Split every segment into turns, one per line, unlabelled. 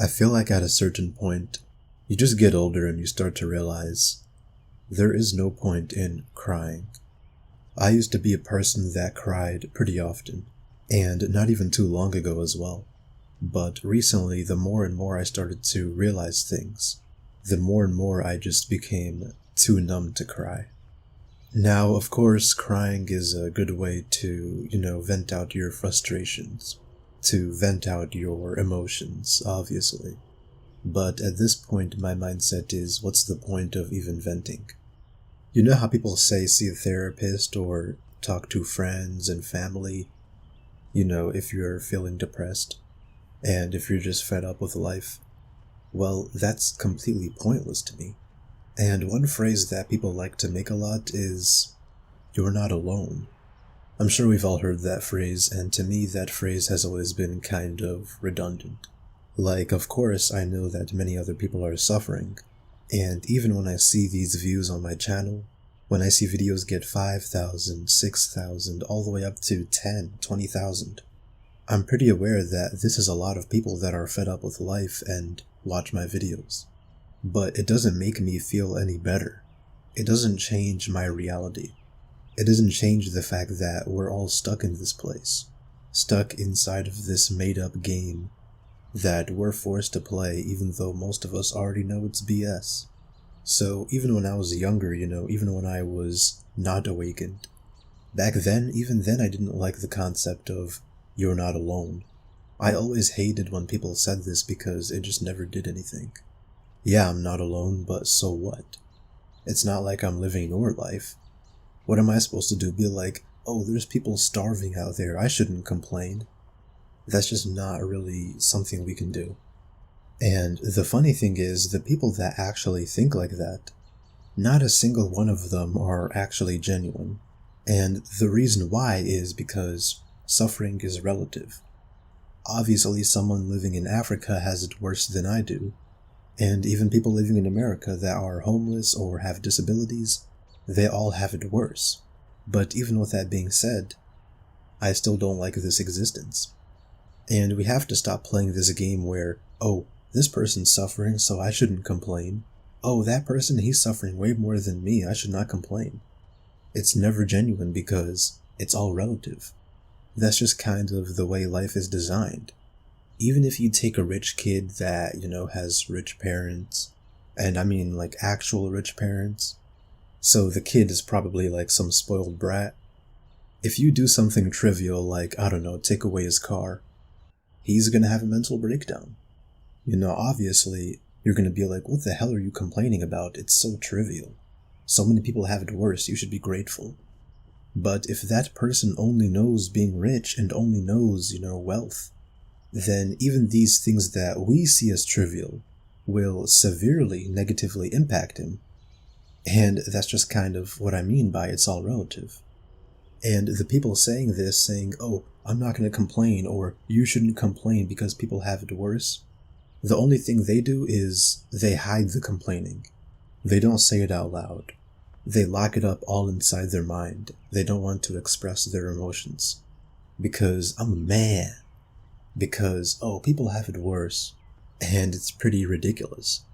I feel like at a certain point, you just get older and you start to realize there is no point in crying. I used to be a person that cried pretty often, and not even too long ago as well. But recently, the more and more I started to realize things, the more and more I just became too numb to cry. Now, of course, crying is a good way to, vent out your frustrations, to vent out your emotions, obviously. But at this point, my mindset is, what's the point of even venting? You know how people say see a therapist or talk to friends and family, if you're feeling depressed, and if you're just fed up with life? Well, that's completely pointless to me. And one phrase that people like to make a lot is, "You're not alone." I'm sure we've all heard that phrase, and to me that phrase has always been kind of redundant. Like, of course, I know that many other people are suffering, and even when I see these views on my channel, when I see videos get 5,000, 6,000, all the way up to 10, 20,000, I'm pretty aware that this is a lot of people that are fed up with life and watch my videos. But it doesn't make me feel any better. It doesn't change my reality. It doesn't change the fact that we're all stuck in this place, stuck inside of this made-up game that we're forced to play even though most of us already know it's BS. So even when I was younger, even when I was not awakened, back then, even then I didn't like the concept of "you're not alone." I always hated when people said this because it just never did anything. Yeah, I'm not alone, but so what? It's not like I'm living your life. What am I supposed to do? Be like, oh, there's people starving out there, I shouldn't complain? That's just not really something we can do. And the funny thing is, the people that actually think like that, not a single one of them are actually genuine. And the reason why is because suffering is relative. Obviously, someone living in Africa has it worse than I do. And even people living in America that are homeless or have disabilities, they all have it worse. But even with that being said, I still don't like this existence. And we have to stop playing this game where, oh, this person's suffering, so I shouldn't complain. Oh, that person, he's suffering way more than me, I should not complain. It's never genuine because it's all relative. That's just kind of the way life is designed. Even if you take a rich kid that, has rich parents, and I mean like actual rich parents, so the kid is probably like some spoiled brat. If you do something trivial like, I don't know, take away his car, he's gonna have a mental breakdown. Obviously, you're gonna be like, what the hell are you complaining about? It's so trivial. So many people have it worse, you should be grateful. But if that person only knows being rich and only knows, wealth, then even these things that we see as trivial will severely negatively impact him. And that's just kind of what I mean by it's all relative. And the people saying this, saying, oh, I'm not going to complain, or you shouldn't complain because people have it worse, the only thing they do is they hide the complaining. They don't say it out loud. They lock it up all inside their mind. They don't want to express their emotions. Because I'm a man. Because, oh, people have it worse. And it's pretty ridiculous.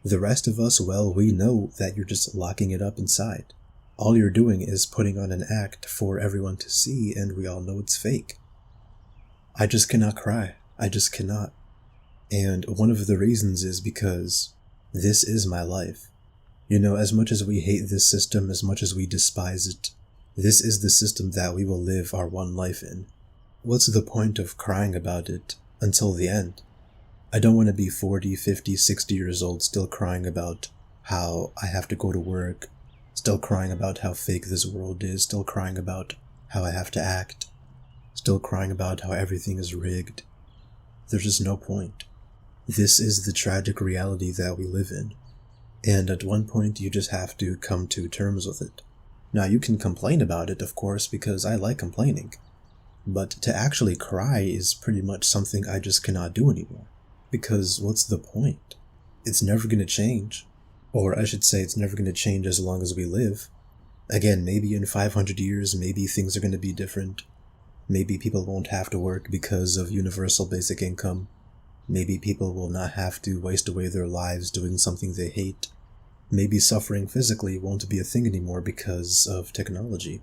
The rest of us, well, we know that you're just locking it up inside. All you're doing is putting on an act for everyone to see, and we all know it's fake. I just cannot cry. I just cannot. And one of the reasons is because this is my life. As much as we hate this system, as much as we despise it, this is the system that we will live our one life in. What's the point of crying about it until the end? I don't want to be 40, 50, 60 years old still crying about how I have to go to work, still crying about how fake this world is, still crying about how I have to act, still crying about how everything is rigged. There's just no point. This is the tragic reality that we live in. And at one point you just have to come to terms with it. Now you can complain about it, of course, because I like complaining. But to actually cry is pretty much something I just cannot do anymore. Because what's the point? It's never going to change. Or I should say it's never going to change as long as we live. Again, maybe in 500 years, maybe things are going to be different. Maybe people won't have to work because of universal basic income. Maybe people will not have to waste away their lives doing something they hate. Maybe suffering physically won't be a thing anymore because of technology.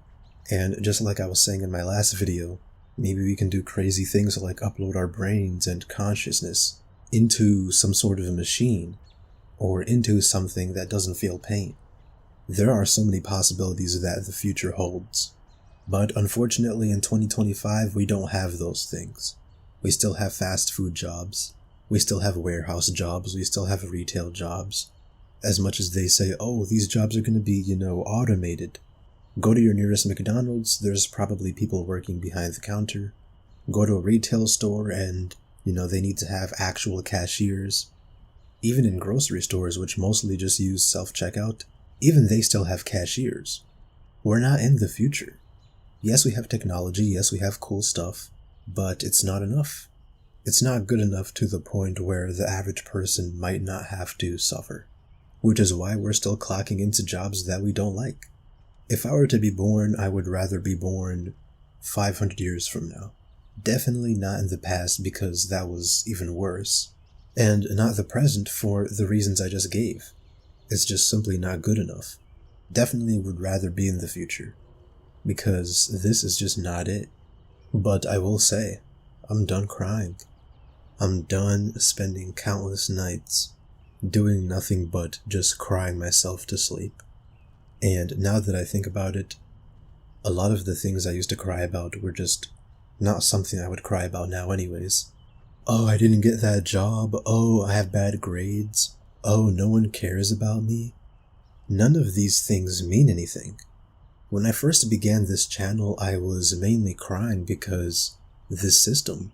And just like I was saying in my last video, maybe we can do crazy things like upload our brains and consciousness into some sort of a machine, or into something that doesn't feel pain. There are so many possibilities that the future holds. But unfortunately in 2025 we don't have those things. We still have fast food jobs. We still have warehouse jobs. We still have retail jobs. As much as they say, oh, these jobs are going to be, automated. Go to your nearest McDonald's, there's probably people working behind the counter. Go to a retail store and, they need to have actual cashiers. Even in grocery stores, which mostly just use self-checkout, even they still have cashiers. We're not in the future. Yes, we have technology, yes, we have cool stuff, but it's not enough. It's not good enough to the point where the average person might not have to suffer. Which is why we're still clocking into jobs that we don't like. If I were to be born, I would rather be born 500 years from now. Definitely not in the past because that was even worse. And not the present for the reasons I just gave. It's just simply not good enough. Definitely would rather be in the future. Because this is just not it. But I will say, I'm done crying. I'm done spending countless nights doing nothing but just crying myself to sleep. And now that I think about it, a lot of the things I used to cry about were just not something I would cry about now anyways. Oh, I didn't get that job. Oh, I have bad grades. Oh, no one cares about me. None of these things mean anything. When I first began this channel, I was mainly crying because this system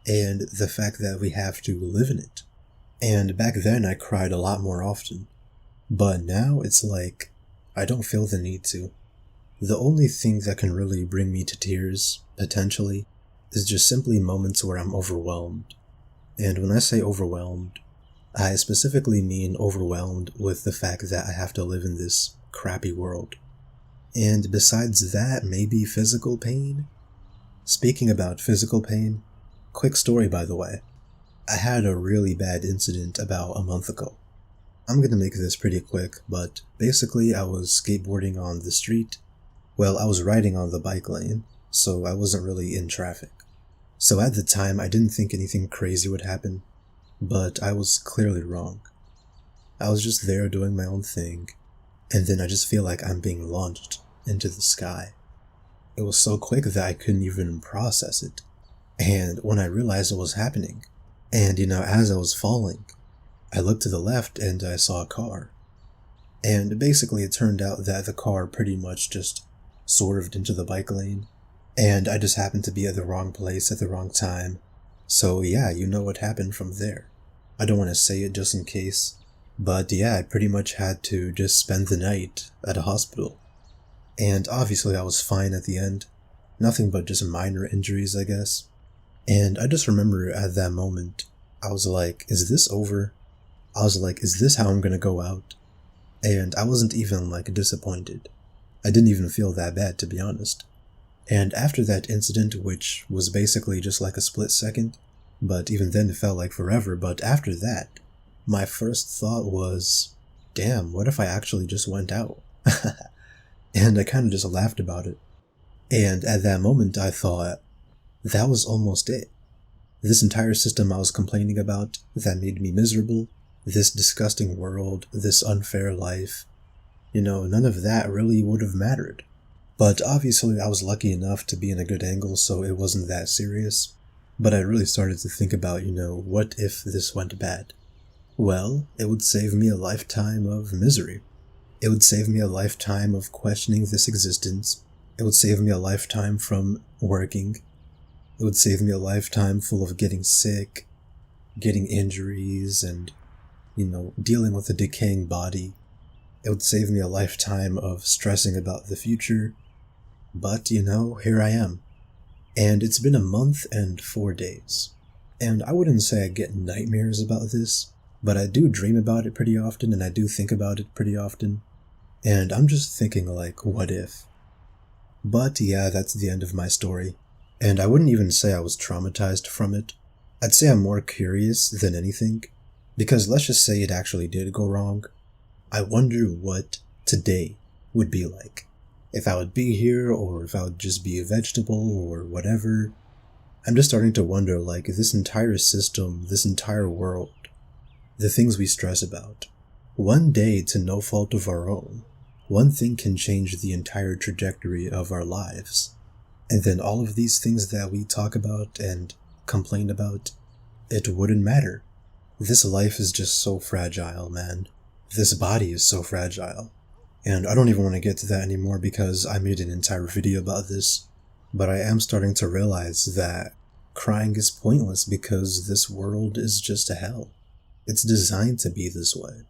and the fact that we have to live in it. And back then I cried a lot more often. But now it's like, I don't feel the need to. The only thing that can really bring me to tears, potentially, is just simply moments where I'm overwhelmed. And when I say overwhelmed, I specifically mean overwhelmed with the fact that I have to live in this crappy world. And besides that, maybe physical pain? Speaking about physical pain, quick story by the way. I had a really bad incident about a month ago. I'm gonna make this pretty quick, but basically I was skateboarding on the street. Well, I was riding on the bike lane, so I wasn't really in traffic. So at the time I didn't think anything crazy would happen, but I was clearly wrong. I was just there doing my own thing, and then I just feel like I'm being launched into the sky. It was so quick that I couldn't even process it. And when I realized what was happening, and as I was falling, I looked to the left and I saw a car. And basically it turned out that the car pretty much just swerved into the bike lane, and I just happened to be at the wrong place at the wrong time. So yeah, you know what happened from there. I don't want to say it just in case, but yeah, I pretty much had to just spend the night at a hospital. And obviously I was fine at the end. Nothing but just minor injuries, I guess. And I just remember at that moment, I was like, is this over? I was like, is this how I'm gonna go out? And I wasn't even disappointed. I didn't even feel that bad, to be honest. And after that incident, which was basically just like a split second, but even then it felt like forever, but after that, my first thought was, damn, what if I actually just went out? And I kind of just laughed about it. And at that moment I thought, that was almost it. This entire system I was complaining about, that made me miserable, this disgusting world, this unfair life, none of that really would have mattered. But obviously I was lucky enough to be in a good angle, so it wasn't that serious. But I really started to think about, what if this went bad? Well, it would save me a lifetime of misery. It would save me a lifetime of questioning this existence. It would save me a lifetime from working. It would save me a lifetime full of getting sick, getting injuries, and, dealing with a decaying body. It would save me a lifetime of stressing about the future. But, here I am. And it's been a month and 4 days. And I wouldn't say I get nightmares about this, but I do dream about it pretty often, and I do think about it pretty often. And I'm just thinking what if? But yeah, that's the end of my story. And I wouldn't even say I was traumatized from it. I'd say I'm more curious than anything, because let's just say it actually did go wrong. I wonder what today would be like. If I would be here, or if I would just be a vegetable, or whatever. I'm just starting to wonder, like, this entire system, this entire world, the things we stress about. One day, to no fault of our own, one thing can change the entire trajectory of our lives. And then all of these things that we talk about and complain about, it wouldn't matter. This life is just so fragile, man. This body is so fragile. And I don't even want to get to that anymore because I made an entire video about this. But I am starting to realize that crying is pointless because this world is just a hell. It's designed to be this way.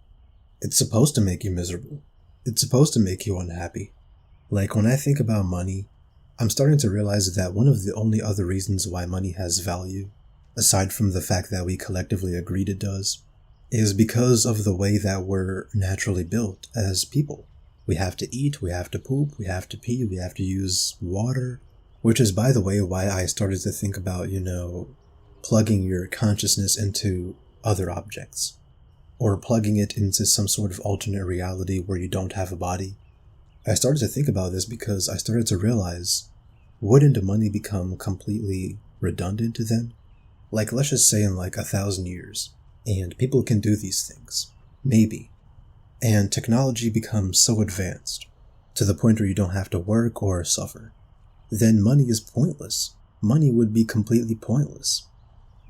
It's supposed to make you miserable. It's supposed to make you unhappy. Like, when I think about money, I'm starting to realize that one of the only other reasons why money has value, aside from the fact that we collectively agreed it does, is because of the way that we're naturally built as people. We have to eat, we have to poop, we have to pee, we have to use water, which is, by the way, why I started to think about, plugging your consciousness into other objects, or plugging it into some sort of alternate reality where you don't have a body. I started to think about this because I started to realize, wouldn't money become completely redundant then? Like, let's just say in like 1,000 years, and people can do these things. Maybe. And technology becomes so advanced, to the point where you don't have to work or suffer. Then money is pointless. Money would be completely pointless.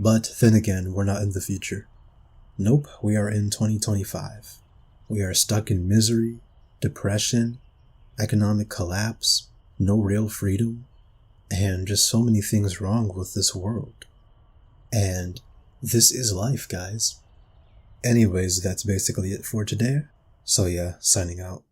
But then again, we're not in the future. Nope, we are in 2025. We are stuck in misery, depression, economic collapse, no real freedom, and just so many things wrong with this world. And this is life, guys. Anyways, that's basically it for today. So yeah, signing out.